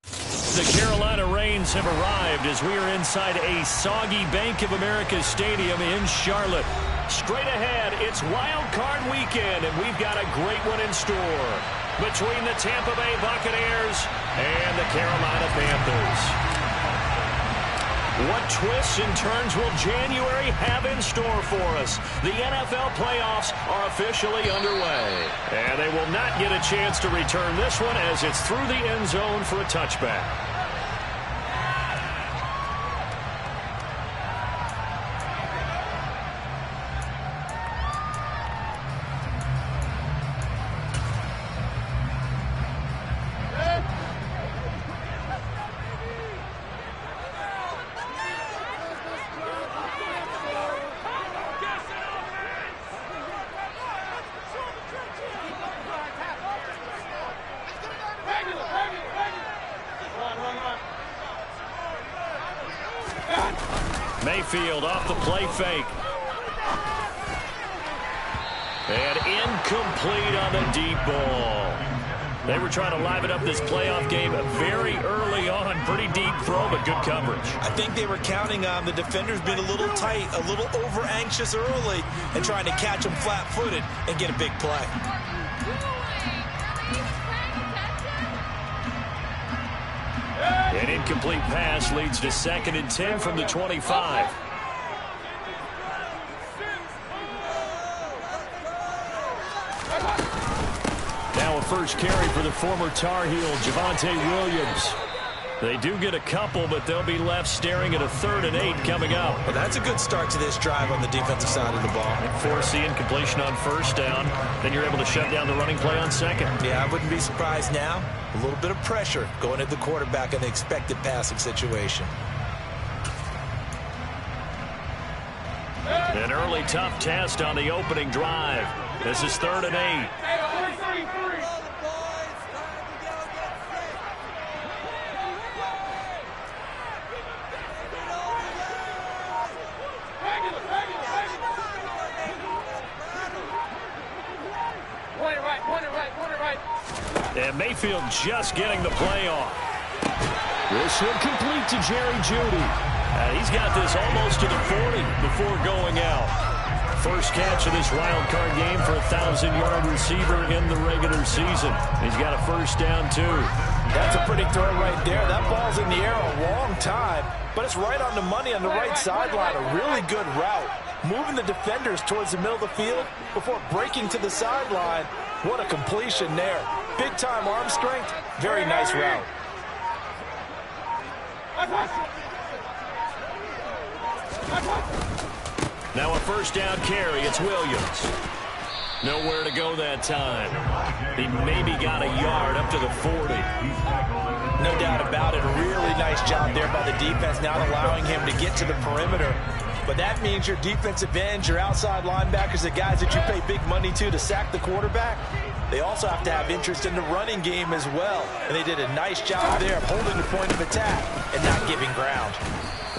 The Carolina Rains have arrived as we are inside a soggy Bank of America Stadium in Charlotte. Straight ahead, it's Wild Card Weekend, and we've got a great one in store between the Tampa Bay Buccaneers and the Carolina Panthers. What twists and turns will January have in store for us? The NFL playoffs are officially underway, and they will not get a chance to return this one as it's through the end zone for a touchback. Mayfield off the play fake. And incomplete on the deep ball. They were trying to liven up this playoff game very early on. Pretty deep throw, but good coverage. I think they were counting on the defenders being a little tight, a little over-anxious early, and trying to catch them flat-footed and get a big play. An incomplete pass leads to 2nd and 10 from the 25. Now a first carry for the former Tar Heel, Javonte Williams. They do get a couple, but they'll be left staring at a 3rd and 8 coming up. Well, that's a good start to this drive on the defensive side of the ball. Force the incompletion on first down. Then you're able to shut down the running play on 2nd. Yeah, I wouldn't be surprised now. A little bit of pressure going at the quarterback in the expected passing situation. An early tough test on the opening drive. This is 3rd and 8. And Mayfield just getting the play off. This one complete to Jerry Jeudy. He's got this almost to the 40 before going out. First catch of this wild card game for a 1,000-yard receiver in the regular season. He's got a first down, too. That's a pretty throw right there. That ball's in the air a long time, but it's right on the money on the right sideline. A really good route. Moving the defenders towards the middle of the field before breaking to the sideline. What a completion there. Big-time arm strength. Very nice route. Now a first down carry. It's Williams. Nowhere to go that time. He maybe got a yard up to the 40. No doubt about it. A really nice job there by the defense, not allowing him to get to the perimeter. But that means your defensive ends, your outside linebackers, the guys that you pay big money to sack the quarterback, they also have to have interest in the running game as well. And they did a nice job there of holding the point of attack and not giving ground.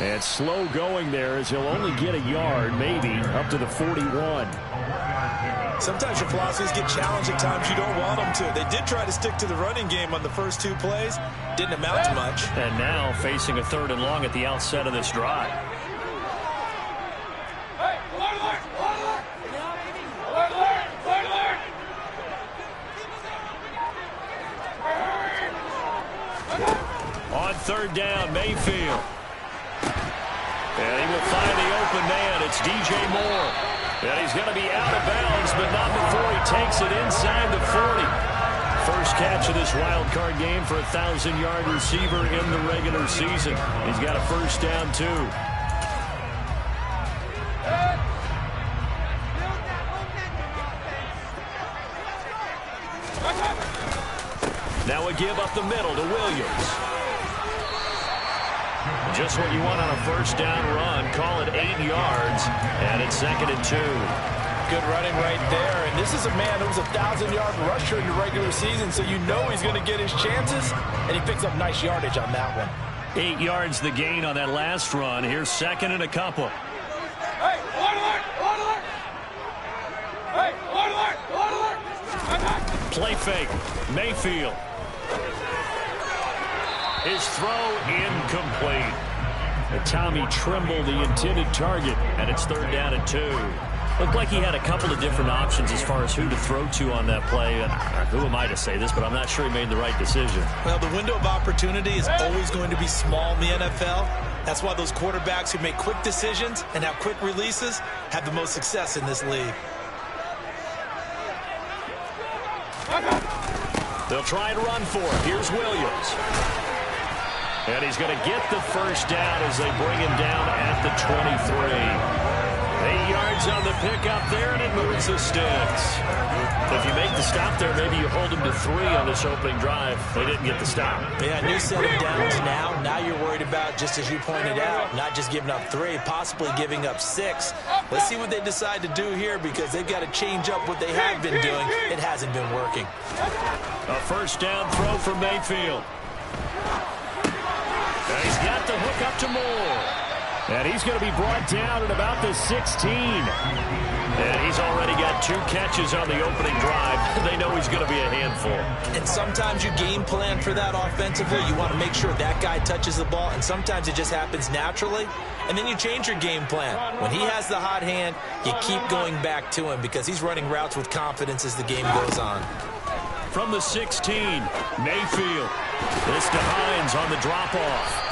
And slow going there as he'll only get a yard, maybe, up to the 41. Sometimes your philosophies get challenged at times you don't want them to. They did try to stick to the running game on the first 2 plays. Didn't amount to much. And now facing a 3rd and long at the outset of this drive. On 3rd down, Mayfield. And he will find the open man. It's DJ Moore. And he's going to be out of bounds, but not before he takes it inside the 40. First catch of this wild card game for a 1,000-yard receiver in the regular season. He's got a first down, too. Now a give up the middle to Williams. Just what you want on a first down run. Call it 8 yards, and it's 2nd and 2. Good running right there. And this is a man who was a 1,000-yard rusher in the regular season, so you know he's going to get his chances, and he picks up nice yardage on that one. 8 yards the gain on that last run. Here's 2nd and a couple. Hey, Play fake. Mayfield. His throw incomplete. Tommy Tremble, the intended target, and it's 3rd down and 2. Looked like he had a couple of different options as far as who to throw to on that play. Who am I to say this, but I'm not sure he made the right decision. Well, the window of opportunity is always going to be small in the NFL. That's why those quarterbacks who make quick decisions and have quick releases have the most success in this league. They'll try and run for it. Here's Williams. And he's going to get the 1st down as they bring him down at the 23. 8 yards on the pickup there, and it moves the sticks. If you make the stop there, maybe you hold him to 3 on this opening drive. They didn't get the stop. Yeah, new set of downs now. Now you're worried about, just as you pointed out, not just giving up 3, possibly giving up 6. Let's see what they decide to do here, because they've got to change up what they have been doing. It hasn't been working. A 1st down throw for Mayfield. And he's got the hook up to Moore. And he's going to be brought down at about the 16. And he's already got 2 catches on the opening drive. They know he's going to be a handful. And sometimes you game plan for that offensively. You want to make sure that guy touches the ball. And sometimes it just happens naturally. And then you change your game plan. When he has the hot hand, you keep going back to him because he's running routes with confidence as the game goes on. From the 16, Mayfield. This to Hines on the drop-off.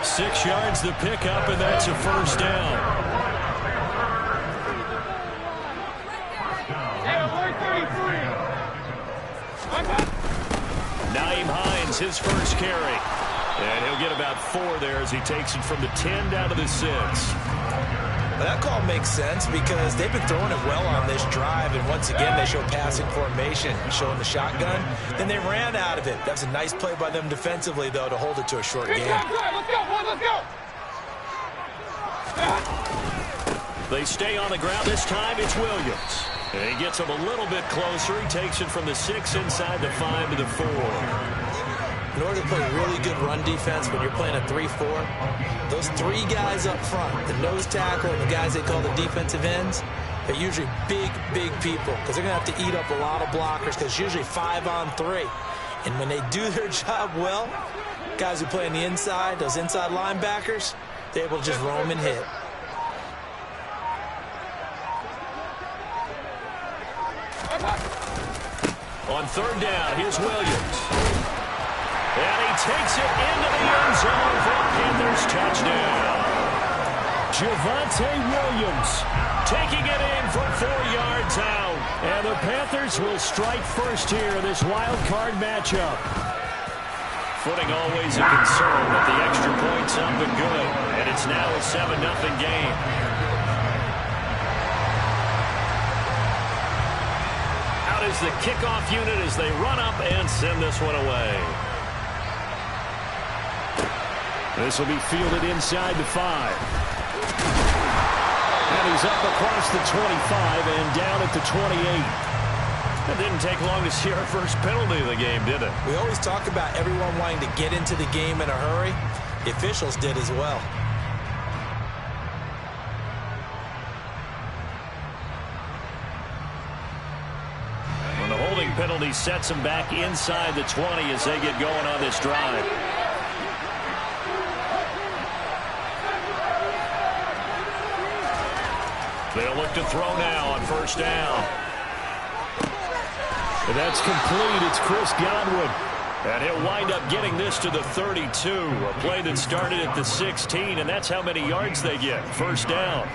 6 yards the pickup, and that's a 1st down. Nyheim Hines, his 1st carry. And he'll get about 4 there as he takes it from the 10 down to the 6. Well, that call makes sense because they've been throwing it well on this drive, and once again they show passing formation, showing the shotgun. Then they ran out of it. That's a nice play by them defensively, though, to hold it to a short game. Let's go. They stay on the ground. This time it's Williams. And he gets him a little bit closer. He takes it from the 6 inside the 5 to the 4. In order to play really good run defense when you're playing a 3-4, those 3 guys up front, the nose tackle and the guys they call the defensive ends, they're usually big people because they're going to have to eat up a lot of blockers because it's usually 5 on 3. And when they do their job well, guys who play on the inside, those inside linebackers, they're able to just roam and hit. On 3rd down, here's Williams. And he takes it into the end zone for a Panthers touchdown. Javonte Williams taking it in from 4 yards out. And the Panthers will strike first here in this wild card matchup. Footing always a concern, but the extra point's up and good. And it's now a 7-0 game. Out is the kickoff unit as they run up and send this one away. This will be fielded inside the 5. And he's up across the 25 and down at the 28. It didn't take long to see our first penalty of the game, did it? We always talk about everyone wanting to get into the game in a hurry. The officials did as well. When the holding penalty sets them back inside the 20 as they get going on this drive. They'll look to throw now on 1st down. And that's complete. It's Chris Godwin. And he'll wind up getting this to the 32. A play that started at the 16, and that's how many yards they get. 1st down.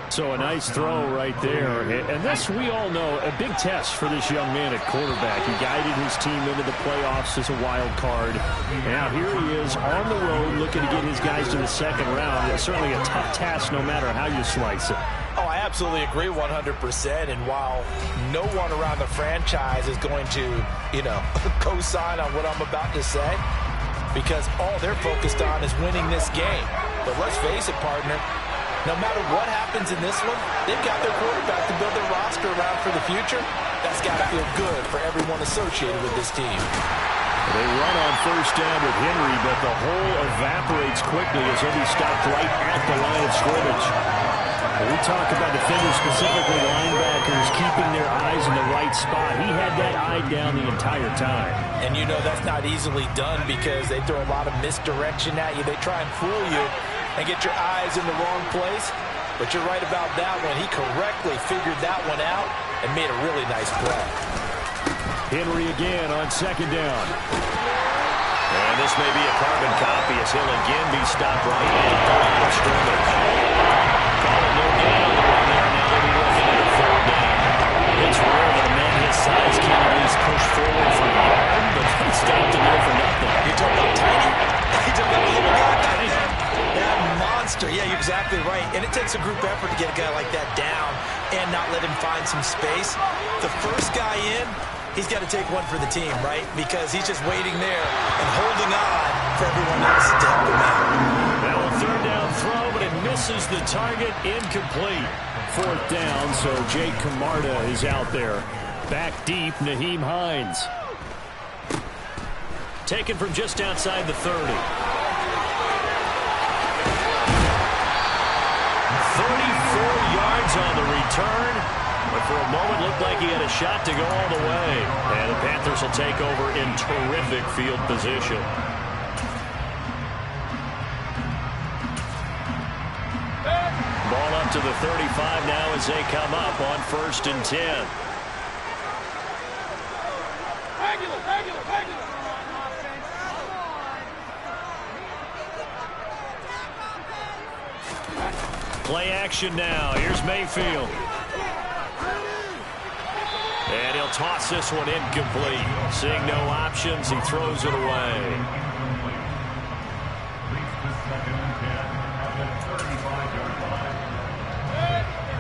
So a nice throw right there. And this, we all know, a big test for this young man at quarterback. He guided his team into the playoffs as a wild card. Now here he is on the road looking to get his guys to the 2nd round. It's certainly a tough task no matter how you slice it. Oh, I absolutely agree 100%. And while no one around the franchise is going to, co-sign on what I'm about to say, because all they're focused on is winning this game. But let's face it, partner, no matter what happens in this one, they've got their quarterback to build their roster around for the future. That's got to feel good for everyone associated with this team. They run on 1st down with Henry, but the hole evaporates quickly as he'll be stopped right at the line of scrimmage. We talk about defenders, specifically linebackers, keeping their eyes in the right spot. He had that eye down the entire time. And you know that's not easily done because they throw a lot of misdirection at you. They try and fool you and get your eyes in the wrong place. But you're right about that one. He correctly figured that one out and made a really nice play. Henry again on second down. And this may be a carbon copy as he'll again be stopped right at the line of scrimmage. Call it no gain on the run there. Now they'll be looking at a third down. It's rare that a man his size can't at least push forward for a yard, but he stopped him there for nothing. You're talking about tiny? You're talking about a little guy? That monster. Yeah, you're exactly right. And it takes a group effort to get a guy like that down and not let him find some space. The first guy in, he's got to take one for the team, right? Because he's just waiting there and holding on for everyone else to help him out. Now a third down throw, but it misses the target. Incomplete. Fourth down, so Jake Camarda is out there. Back deep, Nyheim Hines. Taken from just outside the 30. 34 yards on the return. But for a moment, looked like he had a shot to go all the way. And the Panthers will take over in terrific field position. Ball up to the 35 now as they come up on 1st and 10. Play action now. Here's Mayfield. And he'll toss this one incomplete. Seeing no options, he throws it away.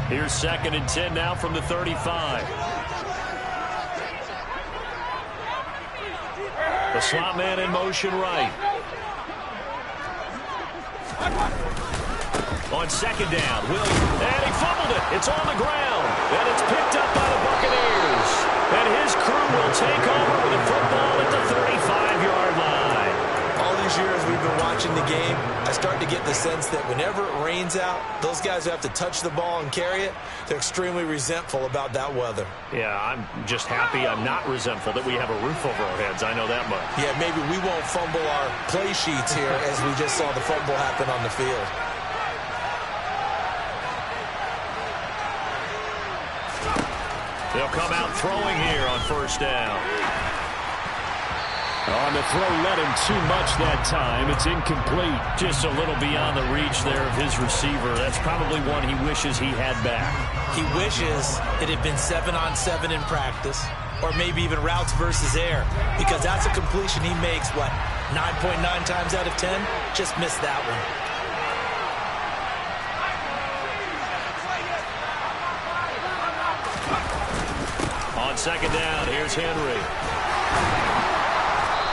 Here's 2nd and 10 now from the 35. The slot man in motion right. On 2nd down, Williams, and he fumbled it. It's on the ground, and it's picked up by the Buccaneers. And his crew will take over with the football at the 35-yard line. All these years we've been watching the game, I start to get the sense that whenever it rains out, those guys who have to touch the ball and carry it, they're extremely resentful about that weather. Yeah, I'm just happy I'm not resentful that we have a roof over our heads. I know that much. Yeah, maybe we won't fumble our play sheets here as we just saw the fumble happen on the field. They'll come out throwing here on 1st down. On the throw, let him too much that time. It's incomplete. Just a little beyond the reach there of his receiver. That's probably one he wishes he had back. He wishes it had been 7-on-7 in practice, or maybe even routes versus air, because that's a completion he makes, what, 9.9 times out of 10? Just missed that one. On 2nd down, here's Henry.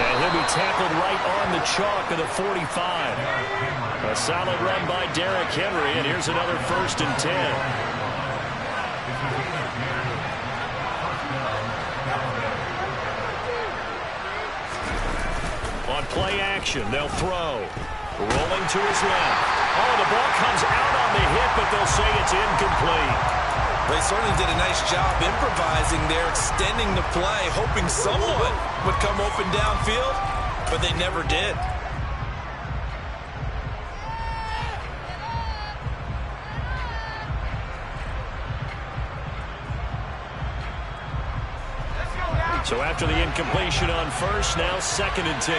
And he'll be tackled right on the chalk of the 45. A solid run by Derrick Henry, and here's another 1st and 10. On play action, they'll throw. Rolling to his left. Oh, the ball comes out on the hit, but they'll say it's incomplete. They certainly did a nice job improvising there, extending the play, hoping someone would come open downfield, but they never did. So after the incompletion on 1st, now 2nd and 10.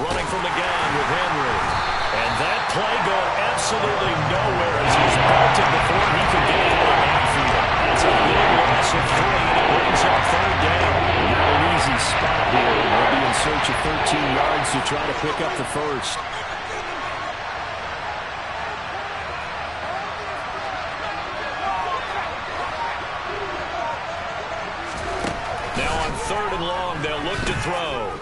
Running from the gun with Henry. And that play going absolutely nowhere as he's bolted before he could get into the backfield. That's a big loss of 3, and it brings up 3rd down. Not an easy spot here. They'll be in search of 13 yards to try to pick up the 1st. Now on 3rd and long, they'll look to throw.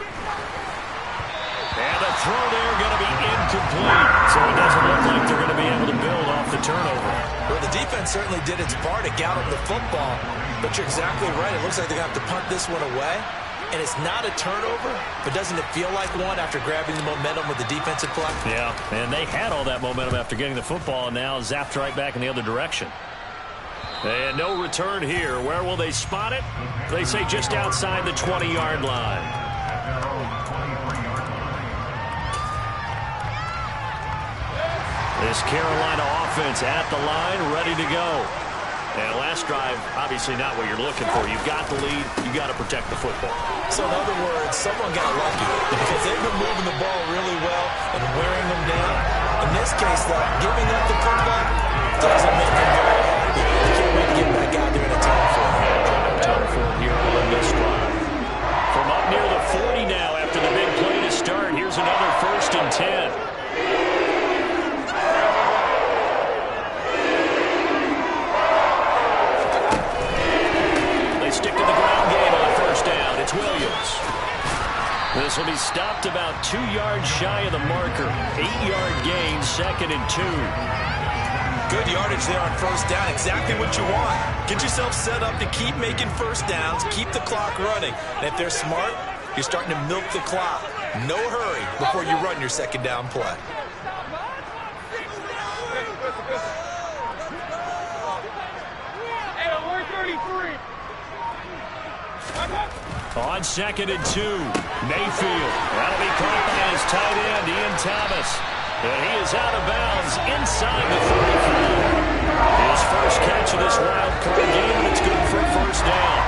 And a throw there going to be incomplete. So it doesn't look like they're going to be able to build off the turnover. Well, the defense certainly did its part to gallop the football. But you're exactly right. It looks like they're going to have to punt this one away. and it's not a turnover, but doesn't it feel like one after grabbing the momentum with the defensive play? Yeah, and they had all that momentum after getting the football, and now zapped right back in the other direction. And no return here. Where will they spot it? They say just outside the 20-yard line. This Carolina offense at the line, ready to go. And last drive, obviously not what you're looking for. You've got the lead. You've got to protect the football. So in other words, someone got lucky because they've been moving the ball really well and wearing them down. In this case, though, giving up the football doesn't make them very happy. They can't wait to get back out there and atone for him. Atone for him here on this drive. From up near the 40 now after the big play to start, here's another 1st and 10. Stick to the ground game on 1st down. It's Williams. This will be stopped about 2 yards shy of the marker. 8-yard gain, 2nd and 2. Good yardage there on 1st down. Exactly what you want. Get yourself set up to keep making 1st downs, keep the clock running. And if they're smart, you're starting to milk the clock. No hurry before you run your 2nd down play. On 2nd and 2, Mayfield. That'll be caught by his tight end, Ian Thomas. And he is out of bounds inside the 35. His first catch of this wild card game, and it's good for a 1st down.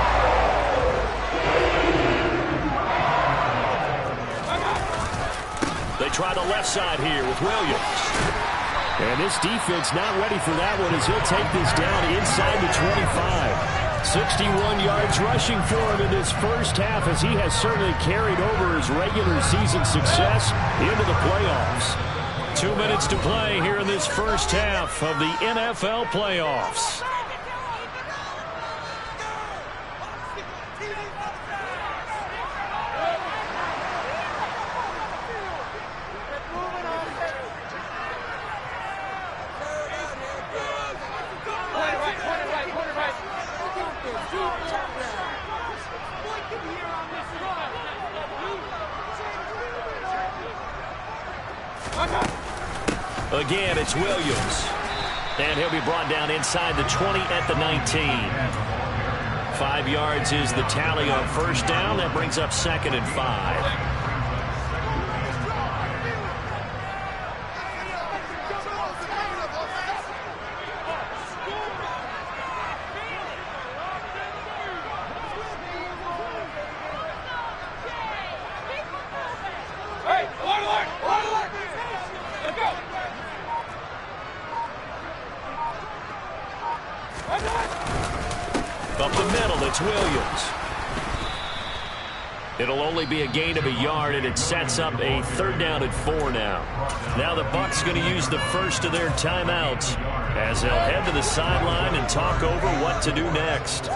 They try the left side here with Williams. And this defense not ready for that one as he'll take this down inside the 25. 61 yards rushing for him in this 1st half as he has certainly carried over his regular season success into the playoffs. 2 minutes to play here in this 1st half of the NFL playoffs. Again, it's Williams. And he'll be brought down inside the 20 at the 19. 5 yards is the tally on 1st down. That brings up 2nd and 5. Up the middle, it's Williams. It'll only be a gain of a yard, and it sets up a 3rd down and 4 now. Now the Bucs going to use the first of their timeouts as they'll head to the sideline and talk over what to do next.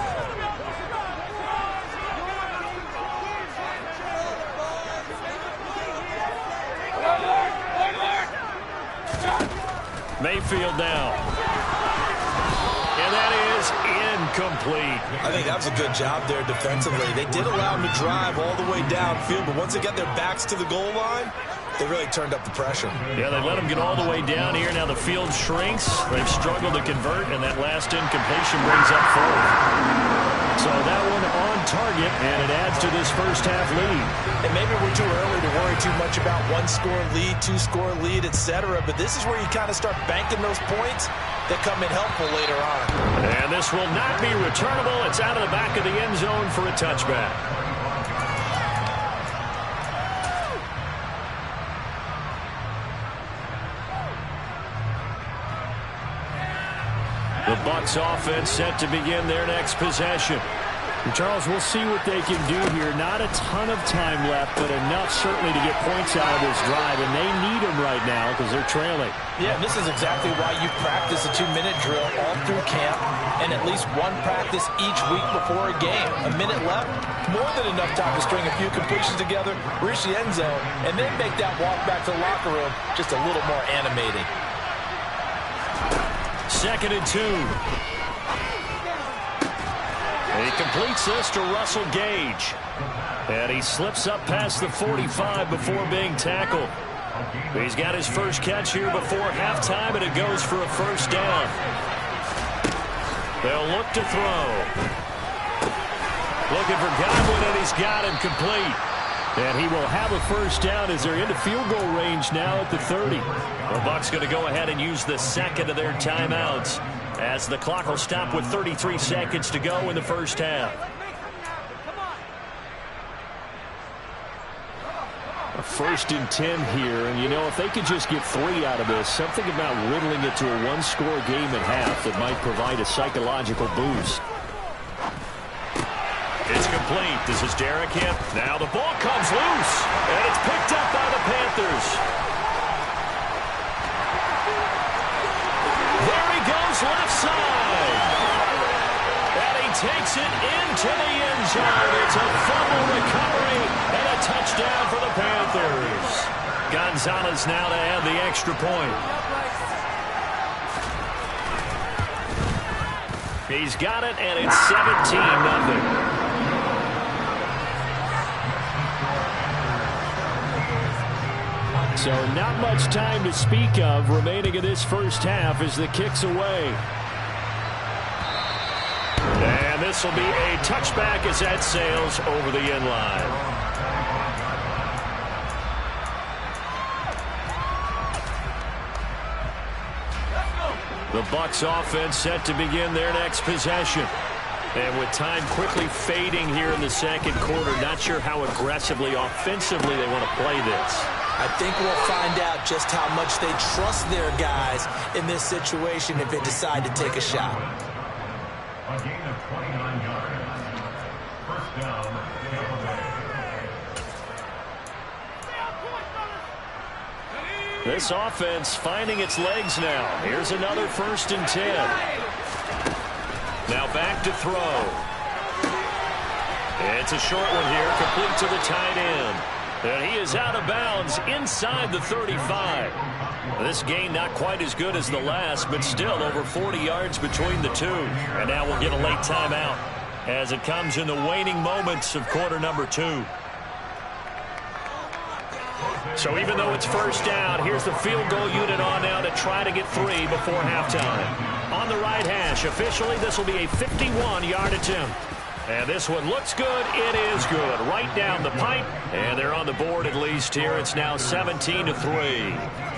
Mayfield now. And that is incomplete. I think that was a good job there defensively. They did allow him to drive all the way downfield, but once they got their backs to the goal line, they really turned up the pressure. Yeah, they let him get all the way down here. Now the field shrinks. They've struggled to convert, and that last incompletion brings up 4th. So that one on target, and it adds to this 1st half lead. And maybe we're too early to worry too much about 1-score lead, 2-score lead, etc. But this is where you kind of start banking those points that come in helpful later on. And this will not be returnable. It's out of the back of the end zone for a touchback. The Bucs offense set to begin their next possession. And Charles, we'll see what they can do here. Not a ton of time left, but enough certainly to get points out of this drive, and they need them right now because they're trailing. Yeah, this is exactly why you practice a 2-minute drill all through camp and at least one practice each week before a game. A minute left, more than enough time to string a few completions together, reach the end zone, and then make that walk back to the locker room just a little more animated. 2nd and 2. He completes this to Russell Gage. And he slips up past the 45 before being tackled. He's got his first catch here before halftime, and it goes for a first down. They'll look to throw. Looking for Godwin, and he's got him complete. And he will have a first down as they're into field goal range now at the 30. The Bucs going to go ahead and use the second of their timeouts as the clock will stop with 33 seconds to go in the first half. A 1st and 10 here, and you know, if they could just get 3 out of this, something about whittling it to a one-score game at half that might provide a psychological boost. It's complete. This is Derek Hip. Now the ball comes loose, and it's picked up by the Panthers. There he goes, left side. And he takes it into the end zone. It's a fumble recovery and a touchdown for the Panthers. Gonzalez now to add the extra point. He's got it, and it's 17-0. So not much time to speak of remaining in this first half as the kick's away. And this will be a touchback as that sails over the end line. The Bucs offense set to begin their next possession. And with time quickly fading here in the second quarter, not sure how aggressively, offensively they want to play this. I think we'll find out just how much they trust their guys in this situation if they decide to take a shot. A gain of 29 yards. First down, Tampa Bay. This offense finding its legs now. Here's another 1st and 10. Now back to throw. It's a short one here, complete to the tight end. And he is out of bounds inside the 35. This gain not quite as good as the last, but still over 40 yards between the two. And now we'll get a late timeout as it comes in the waning moments of quarter number 2. So even though it's first down, here's the field goal unit on now to try to get 3 before halftime. On the right hash, officially this will be a 51-yard attempt. And this one looks good. It is good. Right down the pipe. And they're on the board at least here. It's now 17-3.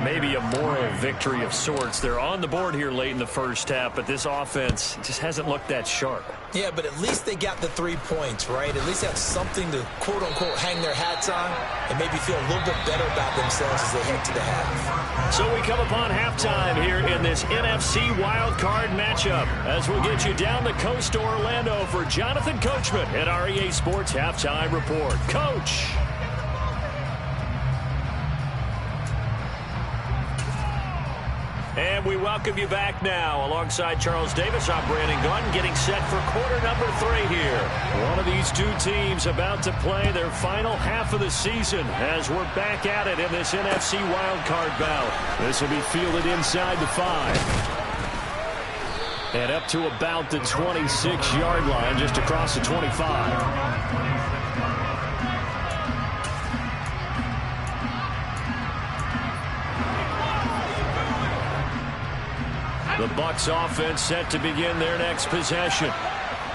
Maybe a moral victory of sorts. They're on the board here late in the first half, but this offense just hasn't looked that sharp. Yeah, but at least they got the 3 points, right? At least they have something to, quote-unquote, hang their hats on and maybe feel a little bit better about themselves as they head to the half. So we come upon halftime here in this NFC wildcard matchup as we'll get you down the coast to Orlando for Jonathan Coachman at our EA Sports Halftime Report. Coach! And we welcome you back now. Alongside Charles Davis, I'm Brandon Gunn, getting set for quarter number 3 here. One of these two teams about to play their final half of the season as we're back at it in this NFC wildcard bout. This will be fielded inside the 5. And up to about the 26-yard line, just across the 25. The Bucs offense set to begin their next possession.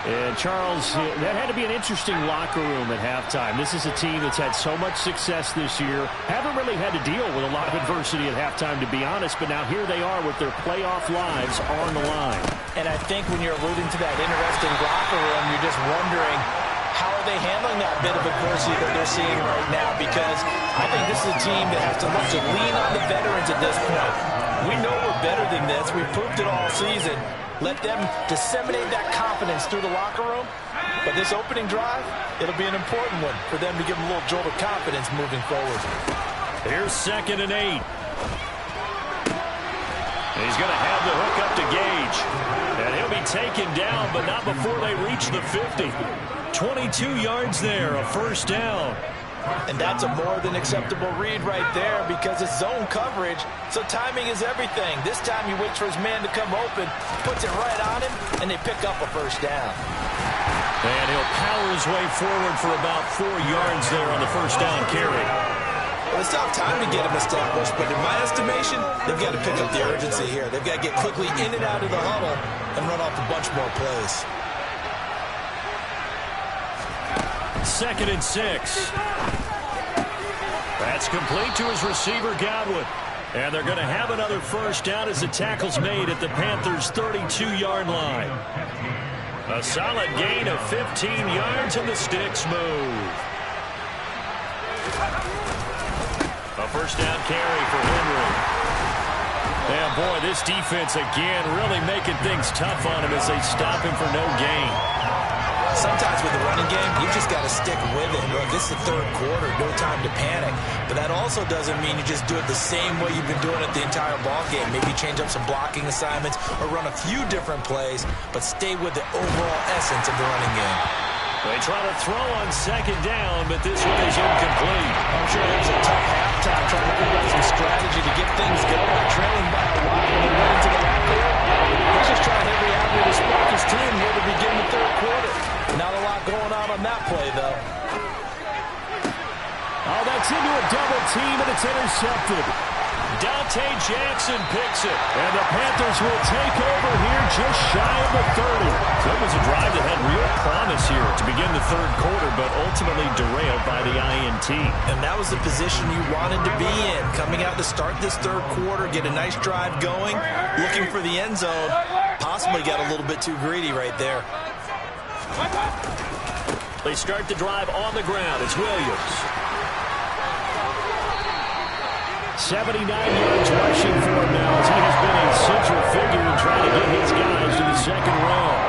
And Charles, that had to be an interesting locker room at halftime. This is a team that's had so much success this year. Haven't really had to deal with a lot of adversity at halftime, to be honest. But now here they are with their playoff lives on the line. And I think when you're alluding to that interesting locker room, you're just wondering, how are they handling that bit of adversity that they're seeing right now? Because I think this is a team that has to look to lean on the veterans at this point. We know we're better than this. We've proved it all season. Let them disseminate that confidence through the locker room. But this opening drive, it'll be an important one for them to give them a little jolt of confidence moving forward. Here's 2nd and 8. He's going to have the hook up to Gage. And he'll be taken down, but not before they reach the 50. 22 yards there, a first down. And that's a more than acceptable read right there because it's zone coverage, so timing is everything. This time he waits for his man to come open, puts it right on him, and they pick up a first down. And he'll power his way forward for about 4 yards there on the first down carry. Well, it's not time to get him established, but in my estimation, they've got to pick up the urgency here. They've got to get quickly in and out of the huddle and run off a bunch more plays. 2nd and 6. That's complete to his receiver, Godwin. And they're going to have another first down as the tackle's made at the Panthers' 32-yard line. A solid gain of 15 yards, and the sticks move. A first down carry for Henry. And boy, this defense again really making things tough on him as they stop him for no gain. Sometimes with the running game, you just got to stick with it. Look, this is the 3rd quarter, no time to panic. But that also doesn't mean you just do it the same way you've been doing it the entire ball game. Maybe change up some blocking assignments or run a few different plays, but stay with the overall essence of the running game. They try to throw on 2nd down, but this one is incomplete. I'm sure it was a tough halftime trying to figure out some strategy to get things going. Trailing by a lot when they went into the backfield. He's just trying every avenue to spark his team here to begin the 3rd quarter. Not a lot going on that play, though. Oh, that's into a double team, and it's intercepted. Dante Jackson picks it, and the Panthers will take over here just shy of the 30. So it was a drive that had real promise here to begin the 3rd quarter, but ultimately derailed by the INT. And that was the position you wanted to be in. Coming out to start this 3rd quarter, get a nice drive going, looking for the end zone. Possibly got a little bit too greedy right there. They start the drive on the ground. It's Williams. 79 yards rushing for him now as he has been a central figure in trying to get his guys to the 2nd round.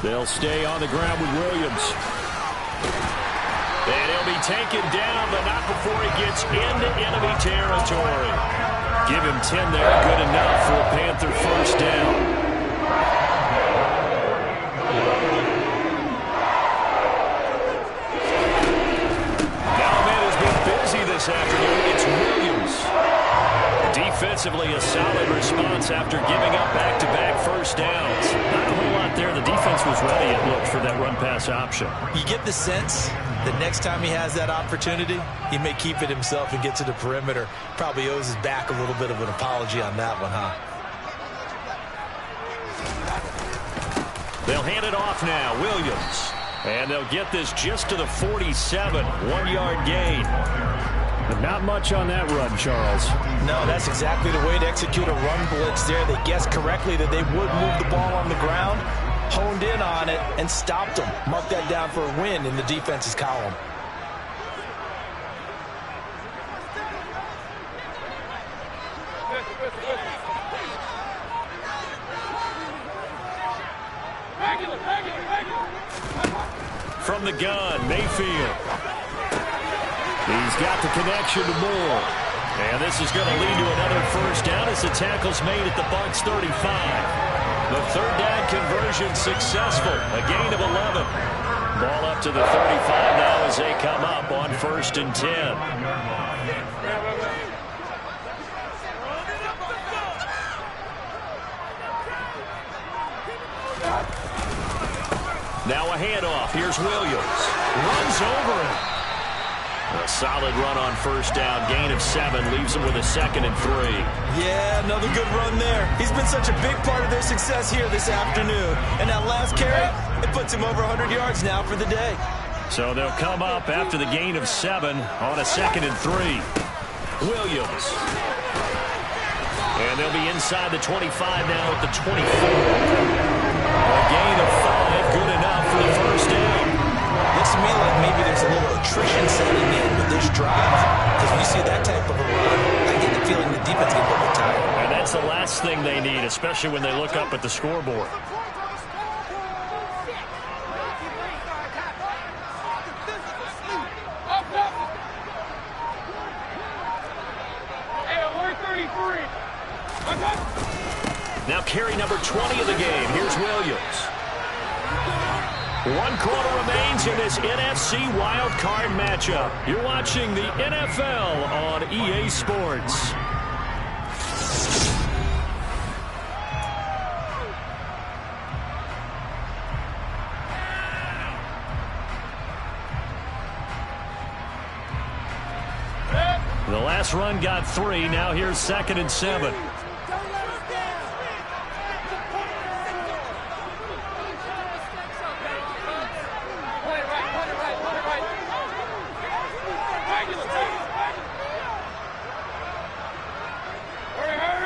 They'll stay on the ground with Williams. And he'll be taken down, but not before he gets into enemy territory. Give him 10 there, good enough for a Panther first down. Now a man who's been busy this afternoon, it's Williams. Defensively, a solid response after giving up back-to-back first downs. Not a whole lot there. The defense was ready, it looked, for that run-pass option. You get the sense that next time he has that opportunity, he may keep it himself and get to the perimeter. Probably owes his back a little bit of an apology on that one, huh? They'll hand it off now, Williams. And they'll get this just to the 47, 1-yard gain. But not much on that run, Charles. No, that's exactly the way to execute a run blitz there. They guessed correctly that they would move the ball on the ground, honed in on it, and stopped them. Mark that down for a win in the defense's column. From the gun, Mayfield. He's got the connection to Moore. And this is going to lead to another first down as the tackle's made at the Bucs 35. The 3rd down conversion successful. A gain of 11. Ball up to the 35 now as they come up on 1st and 10. Now a handoff. Here's Williams. Runs over him. A solid run on first down. Gain of 7 leaves him with a 2nd and 3. Yeah, another good run there. He's been such a big part of their success here this afternoon. And that last carry, it puts him over 100 yards now for the day. So they'll come up after the gain of 7 on a 2nd and 3. Williams. And they'll be inside the 25 now at the 24. A gain of 5, good enough for the first down. Looks to me like maybe there's a little attrition setting in with this drive. Because when you see that type of a run, I get the feeling the defense gets a little bit tired. And that's the last thing they need, especially when they look up at the scoreboard. Now carry number 20 of the game. Here's Williams. 1 quarter remains in this NFC wildcard matchup. You're watching the NFL on EA Sports. The last run got 3. Now here's 2nd and 7.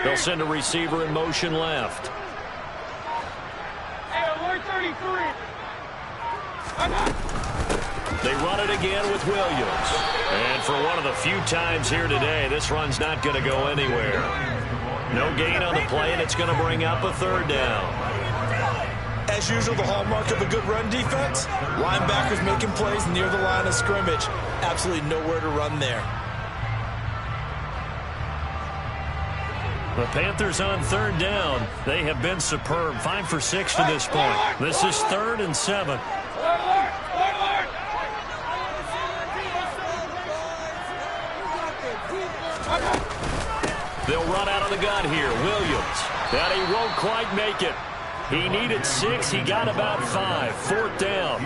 They'll send a receiver in motion left. They run it again with Williams. And for one of the few times here today, this run's not going to go anywhere. No gain on the play, and it's going to bring up a 3rd down. As usual, the hallmark of a good run defense, linebackers making plays near the line of scrimmage. Absolutely nowhere to run there. The Panthers on 3rd down. They have been superb. 5 for 6 to this point. This is 3rd and 7. They'll run out of the gun here. Williams. And he won't quite make it. He needed 6. He got about 5. 4th down.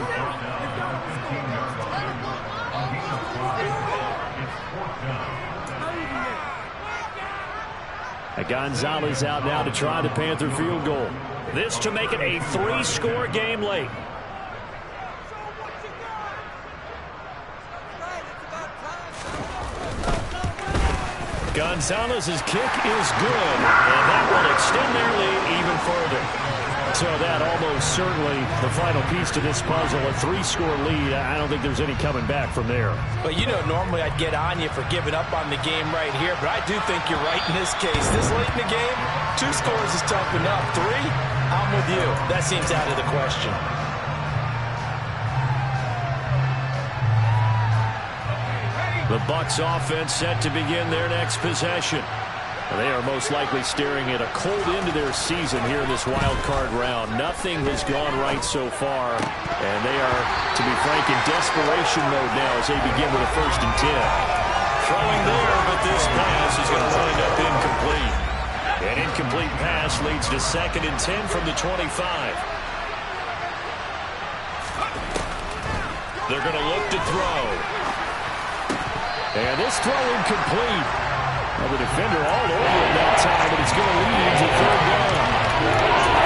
Gonzalez out now to try the Panther field goal. This to make it a 3-score game late. Gonzalez's kick is good, and that will extend their lead even further. So that almost certainly the final piece to this puzzle, a 3-score lead. I don't think there's any coming back from there. But you know, normally I'd get on you for giving up on the game right here, but I do think you're right in this case. This late in the game, 2 scores is tough enough. 3, I'm with you. That seems out of the question. The Bucs offense set to begin their next possession. They are most likely staring at a cold end to their season here in this wild card round. Nothing has gone right so far, and they are, to be frank, in desperation mode now as they begin with a 1st and 10. Throwing there, but this pass is going to wind up incomplete. An incomplete pass leads to 2nd and 10 from the 25. They're going to look to throw. And this throw incomplete. Well, the defender all over him that time, but it's going to lead to 3rd down.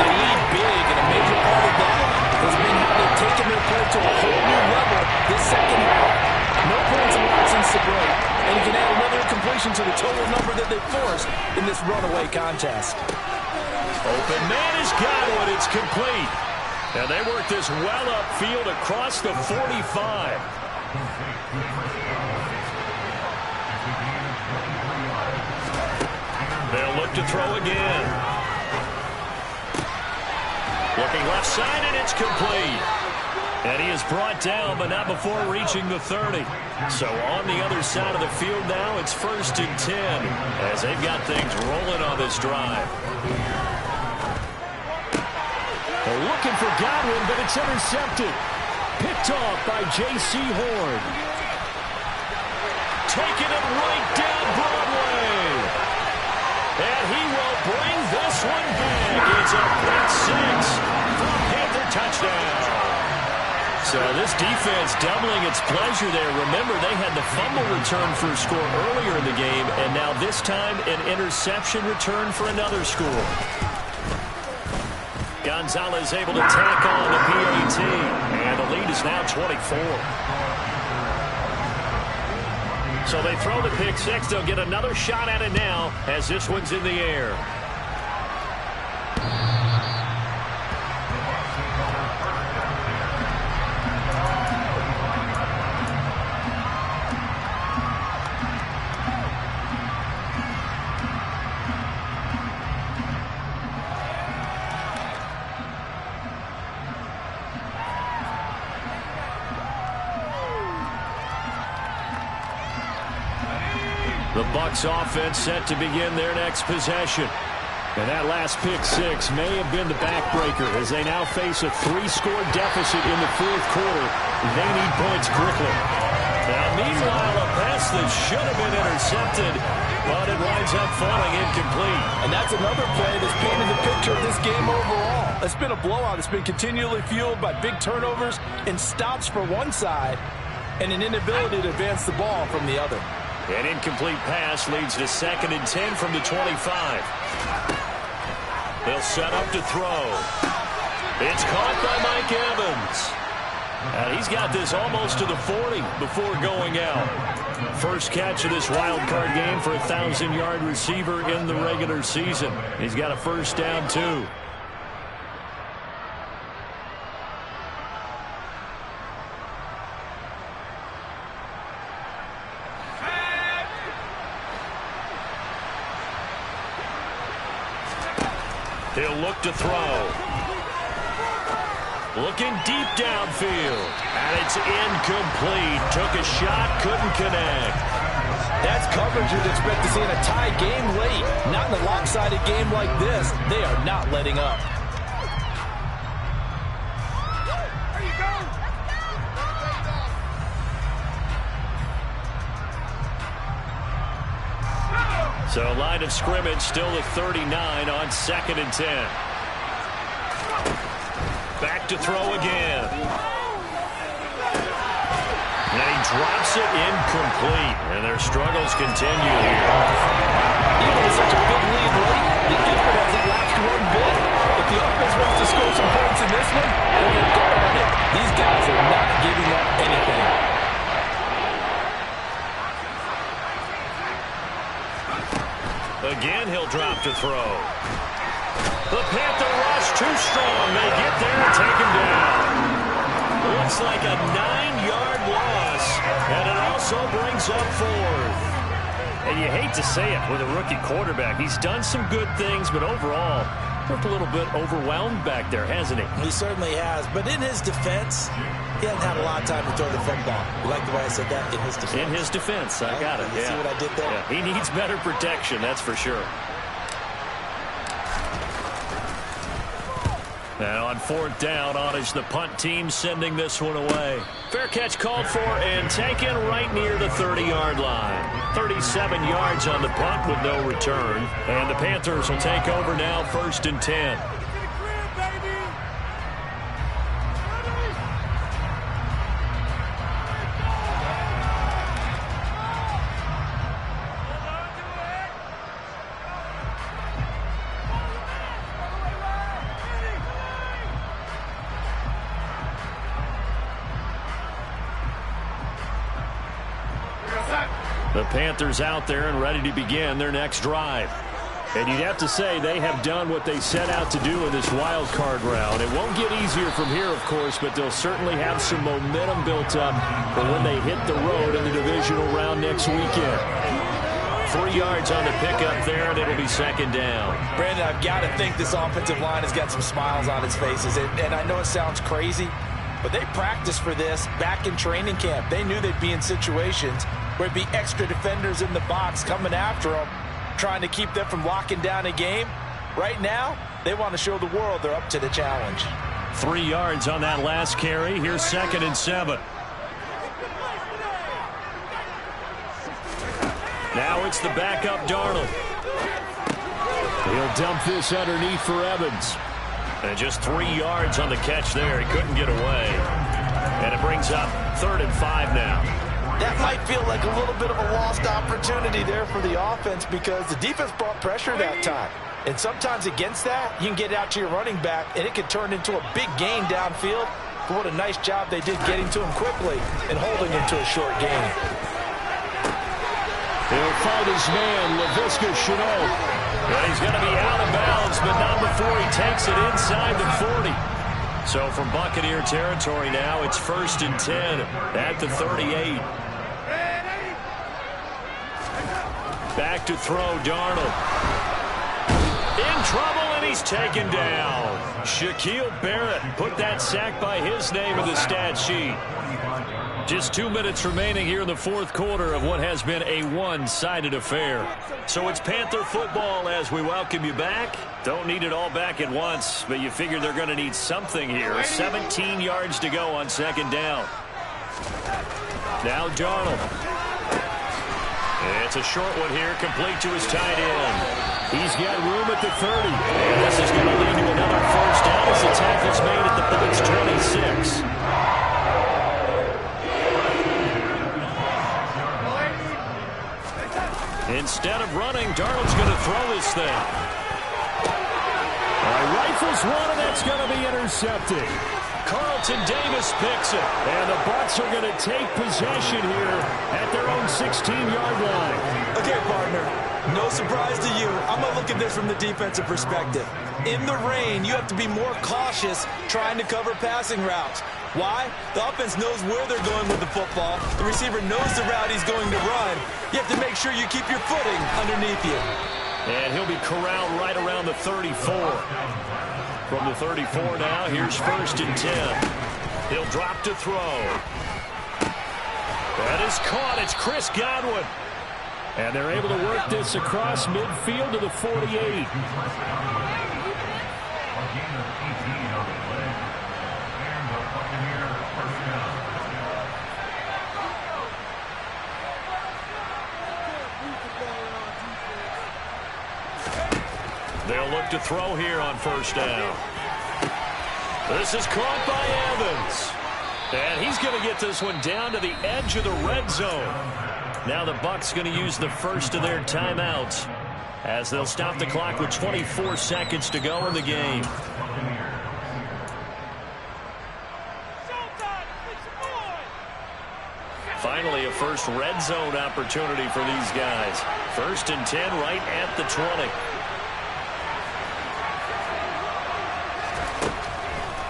They lead big, and a major part of that has been how they've taken their play to a whole new level this 2nd half. No points allowed since the break, and you can add another completion to the total number that they forced in this runaway contest. Open man has got one. It's complete. And they work this well upfield across the 45. They'll look to throw again. Looking left side, and it's complete. And he is brought down, but not before reaching the 30. So on the other side of the field now, it's 1st and 10 as they've got things rolling on this drive. They're looking for Godwin, but it's intercepted. Picked off by J.C. Horn. Taking it right down Broadway. And he will bring this one back. It's a pick 6 for a Panther touchdown. So this defense doubling its pleasure there. Remember, they had the fumble return for a score earlier in the game, and now this time an interception return for another score. Gonzalez able to tack on the PAT, and the lead is now 24. So they throw the pick 6. They'll get another shot at it now as this one's in the air. The Bucs offense set to begin their next possession. And that last pick six may have been the backbreaker as they now face a 3-score deficit in the fourth quarter. They need points quickly. Now, meanwhile, a pass that should have been intercepted, but it winds up falling incomplete. And that's another play that's painted the picture of this game overall. It's been a blowout. It's been continually fueled by big turnovers and stops for one side and an inability to advance the ball from the other. An incomplete pass leads to 2nd and 10 from the 25. They'll set up to throw. It's caught by Mike Evans. He's got this almost to the 40 before going out. First catch of this wild card game for a 1,000-yard receiver in the regular season. He's got a first down, too. He'll look to throw. Looking deep downfield. And it's incomplete. Took a shot, couldn't connect. That's coverage you'd expect to see in a tie game late. Not in a lopsided game like this. They are not letting up. So line of scrimmage still at 39 on 2nd and 10. Back to throw again. And he drops it incomplete. And their struggles continue here. Even with such a big lead late, the effort hasn't lapsed one bit. If the offense wants to score some points in this one, they're going to go on it. These guys are not giving up anything. Again, he'll drop to throw. The Panther rush too strong. They get there and take him down. Looks like a 9-yard loss. And it also brings up 4th. And you hate to say it with a rookie quarterback. He's done some good things, but overall, looked a little bit overwhelmed back there, hasn't he? He certainly has. But in his defense, he hasn't had a lot of time to throw the football. You like the way I said that? In his defense. In his defense. I got it. You see what I did there? Yeah. He needs better protection, that's for sure. Now on 4th down, on is the punt team sending this one away. Fair catch called for and taken right near the 30-yard line. 37 yards on the punt with no return. And the Panthers will take over now, 1st and 10. The Panthers out there and ready to begin their next drive. And you'd have to say they have done what they set out to do in this wild card round. It won't get easier from here, of course, but they'll certainly have some momentum built up for when they hit the road in the divisional round next weekend. 3 yards on the pickup there, and it'll be 2nd down. Brandon, I've got to think this offensive line has got some smiles on its faces. And I know it sounds crazy, but they practiced for this back in training camp. They knew they'd be in situations where there'd be extra defenders in the box coming after them, trying to keep them from locking down a game. Right now, they want to show the world they're up to the challenge. 3 yards on that last carry. Here's 2nd and 7. Now it's the backup Darnold. He'll dump this underneath for Evans. And just 3 yards on the catch there. He couldn't get away. And it brings up 3rd and 5 now. That might feel like a little bit of a lost opportunity there for the offense because the defense brought pressure that time. And sometimes against that, you can get out to your running back, and it can turn into a big gain downfield. But what a nice job they did getting to him quickly and holding him to a short gain. He'll find his man, Laviska Shenault. Well, he's going to be out of bounds, but not before he takes it inside the 40. So from Buccaneer territory now, it's 1st and 10 at the 38. Back to throw, Darnold. In trouble, and he's taken down. Shaquille Barrett put that sack by his name in the stat sheet. Just 2 minutes remaining here in the fourth quarter of what has been a one-sided affair. So it's Panther football as we welcome you back. Don't need it all back at once, but you figure they're going to need something here. 17 yards to go on second down. Now Darnold. It's a short one here, complete to his tight end. He's got room at the 30. And this is going to lead to another first down as the tackle's made at the Bucs 26. Instead of running, Darnold's going to throw this thing. Rifles one, and that's going to be intercepted. Carlton Davis picks it, and the Bucs are going to take possession here at their own 16-yard line. Okay, partner, no surprise to you. I'm going to look at this from the defensive perspective. In the rain, you have to be more cautious trying to cover passing routes. Why? The offense knows where they're going with the football. The receiver knows the route he's going to run. You have to make sure you keep your footing underneath you. And he'll be corralled right around the 34. From the 34 now, here's 1st and 10. He'll drop to throw. That is caught. It's Chris Godwin. And they're able to work this across midfield to the 48. They'll look to throw here on 1st down. This is caught by Evans. And he's going to get this one down to the edge of the red zone. Now the Bucs going to use the first of their timeouts as they'll stop the clock with 24 seconds to go in the game. Finally, a first red zone opportunity for these guys. 1st and 10 right at the 20.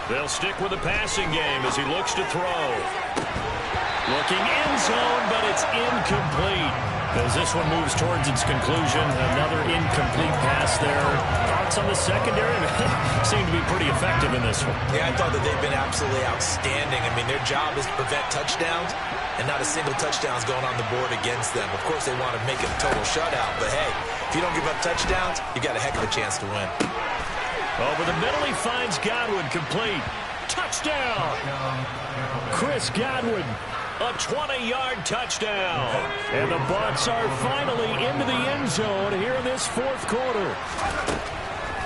They'll stick with the passing game as he looks to throw. Looking end zone, but it's incomplete. As this one moves towards its conclusion, another incomplete pass there. Thoughts on the secondary? Seem to be pretty effective in this one. Yeah, I thought that they've been absolutely outstanding. I mean, their job is to prevent touchdowns, and not a single touchdown is going on the board against them. Of course, they want to make it a total shutout, but hey, if you don't give up touchdowns, you got a heck of a chance to win. Over the middle, he finds Godwin, complete. Touchdown! Chris Godwin, a 20-yard touchdown. And the Bucs are finally into the end zone here in this fourth quarter.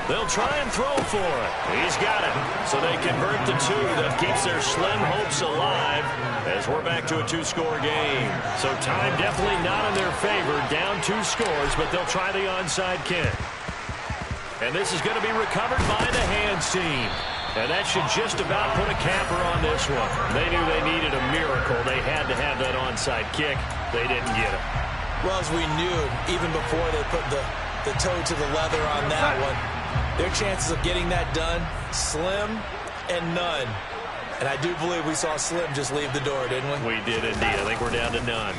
They'll try and throw for it. He's got it. So they convert the 2. That keeps their slim hopes alive as we're back to a 2-score game. So time definitely not in their favor. Down 2 scores, but they'll try the onside kick. And this is going to be recovered by the hands team. And that should just about put a capper on this one. They knew they needed a miracle. They had to have that onside kick. They didn't get it. Well, as we knew, even before they put the toe to the leather on that one, their chances of getting that done, slim and none. And I do believe we saw Slim just leave the door, didn't we? We did indeed. I think we're down to none.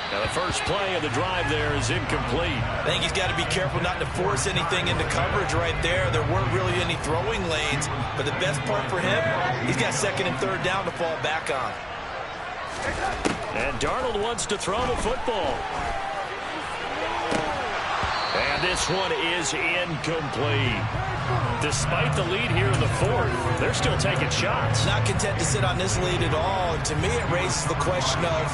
Now the first play of the drive there is incomplete. I think he's got to be careful not to force anything into coverage right there. There weren't really any throwing lanes, but the best part for him, he's got 2nd and 3rd down to fall back on. And Darnold wants to throw the football. And this one is incomplete. Despite the lead here in the 4th, they're still taking shots. Not content to sit on this lead at all. And to me, it raises the question of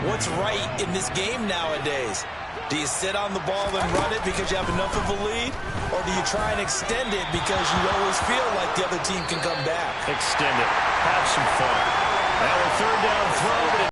what's right in this game nowadays. Do you sit on the ball and run it because you have enough of a lead? Or do you try and extend it because you always feel like the other team can come back? Extend it. Have some fun. Now a 3rd down throw, but